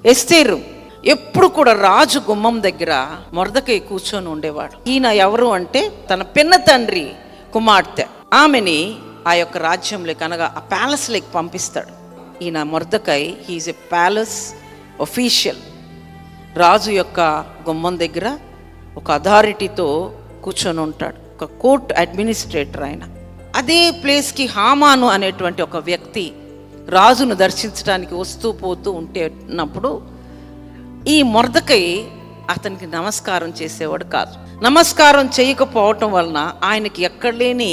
ఎస్తేరు ఎప్పుడు కూడా రాజు గుమ్మం దగ్గర మొర్దెకై కూర్చొని ఉండేవాడు. ఈయన ఎవరు అంటే తన పిన్న తండ్రి కుమార్తె. ఆమెని ఆ యొక్క రాజ్యంలోకి అనగా ఆ ప్యాలెస్లోకి పంపిస్తాడు. ఈయన Mordecai he is a palace official. రాజు యొక్క గుమ్మం దగ్గర ఒక అథారిటీతో కూర్చొని ఉంటాడు, ఒక కోర్ట్ అడ్మినిస్ట్రేటర్ ఆయన. అదే ప్లేస్కి హామాను అనేటువంటి ఒక వ్యక్తి రాజును దర్శించడానికి వస్తూ పోతూ ఉంటున్నప్పుడు ఈ మొర్దెకై అతనికి నమస్కారం చేసేవాడు కాదు. నమస్కారం చేయకపోవటం వలన ఆయనకి ఎక్కడ లేని,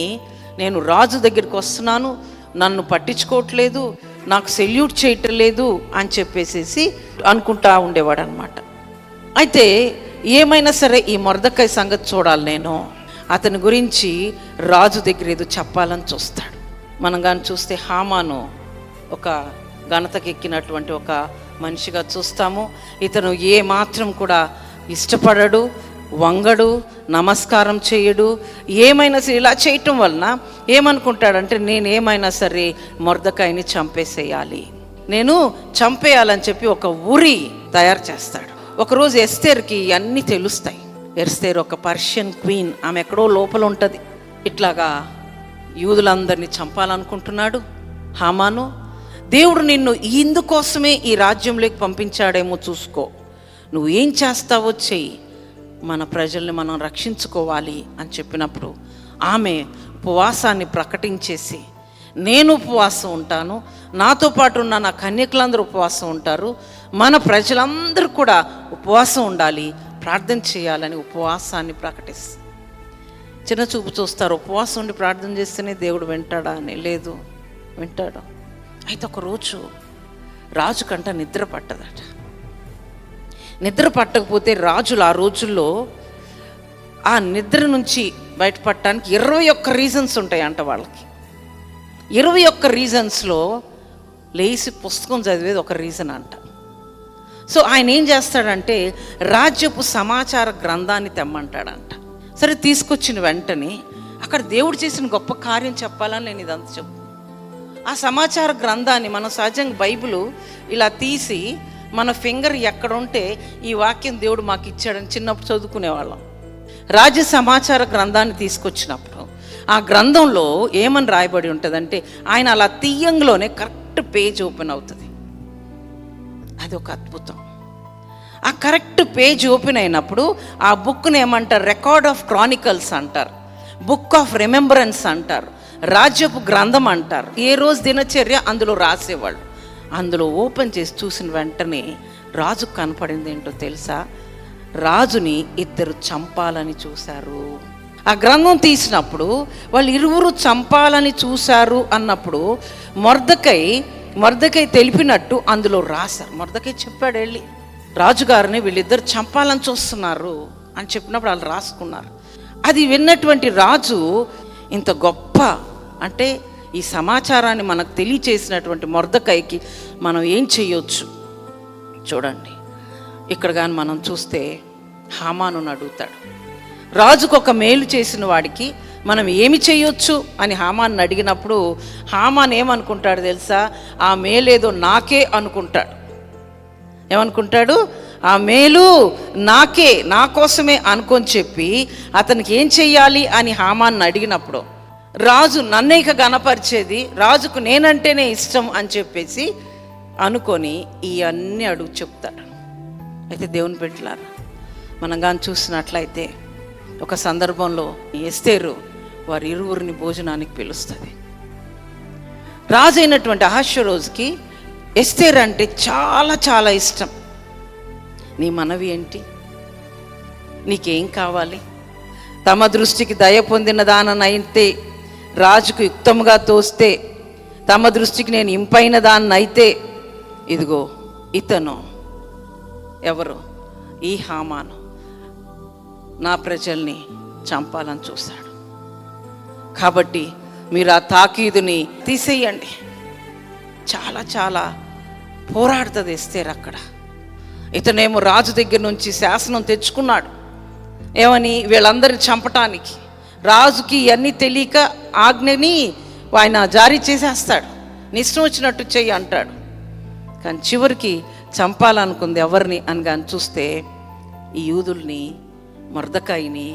నేను రాజు దగ్గరికి వస్తున్నాను, నన్ను పట్టించుకోవట్లేదు, నాకు సెల్యూట్ చేయటం లేదు అని చెప్పేసి అనుకుంటా ఉండేవాడు అనమాట. అయితే ఏమైనా సరే ఈ మొర్దెకై సంగతి చూడాలి, నేను అతని గురించి రాజు దగ్గర ఏదో చెప్పాలని చూస్తాడు. మనం కానీ చూస్తే హామాను ఒక ఘనతకెక్కినటువంటి ఒక మనిషిగా చూస్తాము. ఇతను ఏ మాత్రం కూడా ఇష్టపడడు, వంగడు, నమస్కారం చేయడు. ఏమైనా సరే ఇలా చేయటం వలన ఏమనుకుంటాడంటే, నేనేమైనా సరే మొర్దెకైని చంపేసేయాలి, నేను చంపేయాలని చెప్పి ఒక ఉరి తయారు చేస్తాడు. ఒకరోజు ఎస్తేర్కి అన్నీ తెలుస్తాయి. ఎస్తేర్ ఒక పర్షియన్ క్వీన్, ఆమె ఎక్కడో లోపల ఉంటుంది. ఇట్లాగా యూదులందరినీ చంపాలనుకుంటున్నాడు హామాను. దేవుడు నిన్ను ఇందుకోసమే ఈ రాజ్యంలోకి పంపించాడేమో, చూసుకో, నువ్వు ఏం చేస్తావో చెయ్యి, మన ప్రజల్ని మనం రక్షించుకోవాలి అని చెప్పినప్పుడు ఆమె ఉపవాసాన్ని ప్రకటించేసి, నేను ఉపవాసం ఉంటాను, నాతో పాటు ఉన్న నా కన్యకులందరూ ఉపవాసం ఉంటారు, మన ప్రజలందరూ కూడా ఉపవాసం ఉండాలి, ప్రార్థన చేయాలని ఉపవాసాన్ని ప్రకటిస్తుంది. చిన్న చూపు చూస్తారు, ఉపవాసం ఉండి ప్రార్థన చేస్తేనే దేవుడు వింటాడా అని. లేదు, వింటాడు. అయితే ఒకరోజు రాజు కంట నిద్ర పట్టదట. నిద్ర పట్టకపోతే రాజులు ఆ రోజుల్లో ఆ నిద్ర నుంచి బయటపడటానికి 21 రీజన్స్ ఉంటాయంట వాళ్ళకి. 21 రీజన్స్లో లేచి పుస్తకం చదివేది ఒక రీజన్ అంట. సో ఆయన ఏం చేస్తాడంటే రాజ్యపు సమాచార గ్రంథాన్ని తెమ్మంటాడంట. సరే, తీసుకొచ్చిన వెంటనే అక్కడ దేవుడు చేసిన గొప్ప కార్యం చెప్పాలని నేను ఇదంతా చెప్తాను. ఆ సమాచార గ్రంథాన్ని మనం సహజంగా బైబిల్ ఇలా తీసి మన ఫింగర్ ఎక్కడ ఉంటే ఈ వాక్యం దేవుడు మాకు ఇచ్చాడని చిన్నప్పుడు చదువుకునేవాళ్ళం. రాజ్య సమాచార గ్రంథాన్ని తీసుకొచ్చినప్పుడు ఆ గ్రంథంలో ఏమని రాయబడి ఉంటుందంటే, ఆయన అలా తీయంలోనే కరెక్ట్ పేజ్ ఓపెన్ అవుతుంది. అది ఒక అద్భుతం. ఆ కరెక్ట్ పేజ్ ఓపెన్ అయినప్పుడు ఆ బుక్ని ఏమంటారు, రికార్డ్ ఆఫ్ క్రానికల్స్ అంటారు, బుక్ ఆఫ్ రిమెంబరెన్స్ అంటారు, రాజ్యపు గ్రంథం అంటారు. ఏ రోజు దినచర్య అందులో రాసేవాళ్ళు. అందులో ఓపెన్ చేసి చూసిన వెంటనే రాజుకు కనపడింది ఏంటో తెలుసా? రాజుని 2 చంపాలని చూశారు. ఆ గ్రంథం తీసినప్పుడు వాళ్ళు 2 చంపాలని చూశారు అన్నప్పుడు మొర్దెకై తెలిపినట్టు అందులో రాశారు. మొర్దెకై చెప్పాడు వెళ్ళి రాజుగారిని, వీళ్ళిద్దరు చంపాలని చూస్తున్నారు అని చెప్పినప్పుడు వాళ్ళు రాసుకున్నారు. అది విన్నటువంటి రాజు, ఇంత గొప్ప అంటే ఈ సమాచారాన్ని మనకు తెలియచేసినటువంటి మొర్దెకైకి మనం ఏం చేయొచ్చు చూడండి. ఇక్కడ కానీ మనం చూస్తే హామాను అడుగుతాడు, రాజుకు ఒక మేలు చేసిన వాడికి మనం ఏమి చేయొచ్చు అని హామాను అడిగినప్పుడు హామాను ఏమనుకుంటాడు తెలుసా? ఆ మేలేదో నాకే అనుకుంటాడు. ఏమనుకుంటాడు? ఆ మేలు నాకే, నా కోసమే అనుకొని చెప్పి అతనికి ఏం చెయ్యాలి అని హామాను అడిగినప్పుడు, రాజు నన్నేక గణపరిచేది, రాజుకు నేనంటేనే ఇష్టం అని చెప్పేసి అనుకొని ఇవన్నీ అడుగు చెప్తాడు. అయితే దేవుని బిడ్డలారా, మనం కానీ చూసినట్లయితే ఒక సందర్భంలో ఎస్తేరు వారి 2 భోజనానికి పిలుస్తుంది. రాజు అయినటువంటి అహష్వేరోషుకి ఎస్తేరు అంటే చాలా చాలా ఇష్టం. నీ మనవి ఏంటి? నీకేం కావాలి? తమ దృష్టికి దయ పొందిన దాననైతే, రాజుకు యుక్తంగా తోస్తే, తమ దృష్టికి నేను ఇంపైన దాన్నైతే, ఇదిగో ఇతను ఎవరు? ఈ హామాను నా ప్రజల్ని చంపాలని చూశాడు. కాబట్టి మీరు ఆ తాకీదుని తీసేయండి. చాలా చాలా పోరాడుతుంది ఎస్తేరు అక్కడ. ఇతనేమో రాజు దగ్గర నుంచి శాసనం తెచ్చుకున్నాడు, ఏమని? వీళ్ళందరిని చంపటానికి. రాజుకి ఇవన్నీ తెలియక ఆజ్ఞని ఆయన జారీ చేసేస్తాడు, నీ ఇష్టం వచ్చినట్టు చెయ్యి అంటాడు. కానీ చివరికి చంపాలనుకుంది ఎవరిని అని కానీ చూస్తే ఈ యూదుల్ని, మొర్దెకైని,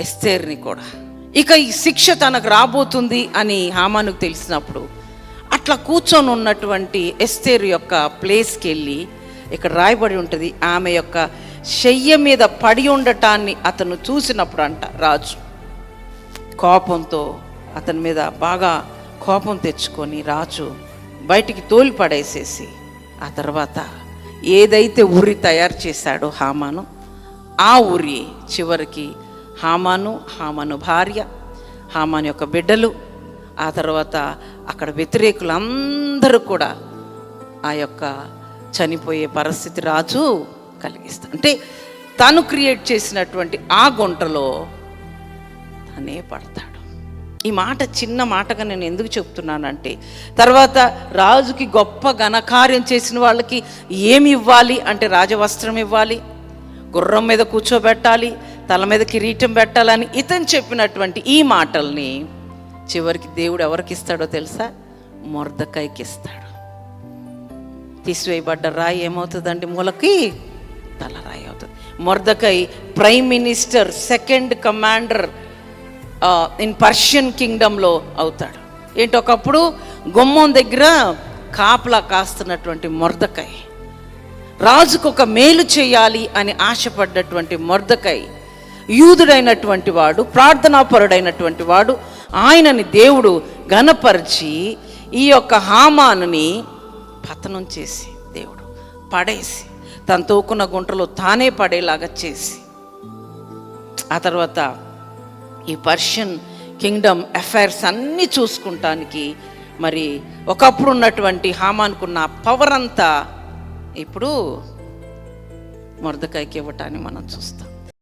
ఎస్తేర్ని కూడా. ఇక ఈ శిక్ష తనకు రాబోతుంది అని హామానుకు తెలిసినప్పుడు అట్లా కూర్చొని ఉన్నటువంటి ఎస్తేరు యొక్క ప్లేస్కి వెళ్ళి, ఇక్కడ రాయబడి ఉంటుంది, ఆమె యొక్క శయ్య మీద పడి ఉండటాన్ని అతను చూసినప్పుడు అంట రాజు కోపంతో అతని మీద బాగా కోపం తెచ్చుకొని రాజు బయటికి తోలిపడేసేసి, ఆ తర్వాత ఏదైతే ఉరి తయారు చేశాడో హామాను, ఆ ఉరి చివరికి హామాను భార్య, హామాను యొక్క బిడ్డలు, ఆ తర్వాత అక్కడ వ్యతిరేకులందరూ కూడా ఆ యొక్క చనిపోయే పరిస్థితి రాజు కలిగిస్తాడు. అంటే తను క్రియేట్ చేసినటువంటి ఆ గుంటలో తనే పడతాడు. ఈ మాట చిన్న మాటగా నేను ఎందుకు చెప్తున్నానంటే, తర్వాత రాజుకి గొప్ప ఘనకార్యం చేసిన వాళ్ళకి ఏమి ఇవ్వాలి అంటే రాజవస్త్రం ఇవ్వాలి, గుర్రం మీద కూర్చోబెట్టాలి, తల మీద కిరీటం పెట్టాలని ఇతను చెప్పినటువంటి ఈ మాటల్ని చివరికి దేవుడు ఎవరికి ఇస్తాడో తెలుసా? మొర్దెకైకి ఇస్తాడు. తీసివేయబడ్డ రాయి ఏమవుతుందండి? మూలకి తలరాయి అవుతుంది. Mordecai prime minister, second commander in Persian కింగ్డంలో అవుతాడు. ఏంటి, ఒకప్పుడు గుమ్మం దగ్గర కాపలా కాస్తున్నటువంటి మొర్దెకై, రాజుకు ఒక మేలు చేయాలి అని ఆశపడ్డటువంటి మొర్దెకై, యూదుడైనటువంటి వాడు, ప్రార్థనాపరుడైనటువంటి వాడు, ఆయనని దేవుడు ఘనపరిచి ఈ యొక్క హామానుని పతనం చేసి, దేవుడు పడేసి, తను తోకున్న గుంటలో తానే పడేలాగా చేసి, ఆ తర్వాత ఈ పర్షియన్ కింగ్డమ్ అఫైర్స్ అన్నీ చూసుకుంటానికి మరి ఒకప్పుడు ఉన్నటువంటి హామానుకున్న పవర్ అంతా ఇప్పుడు మొర్దెకైకి ఇవ్వటాన్ని మనం చూస్తాం.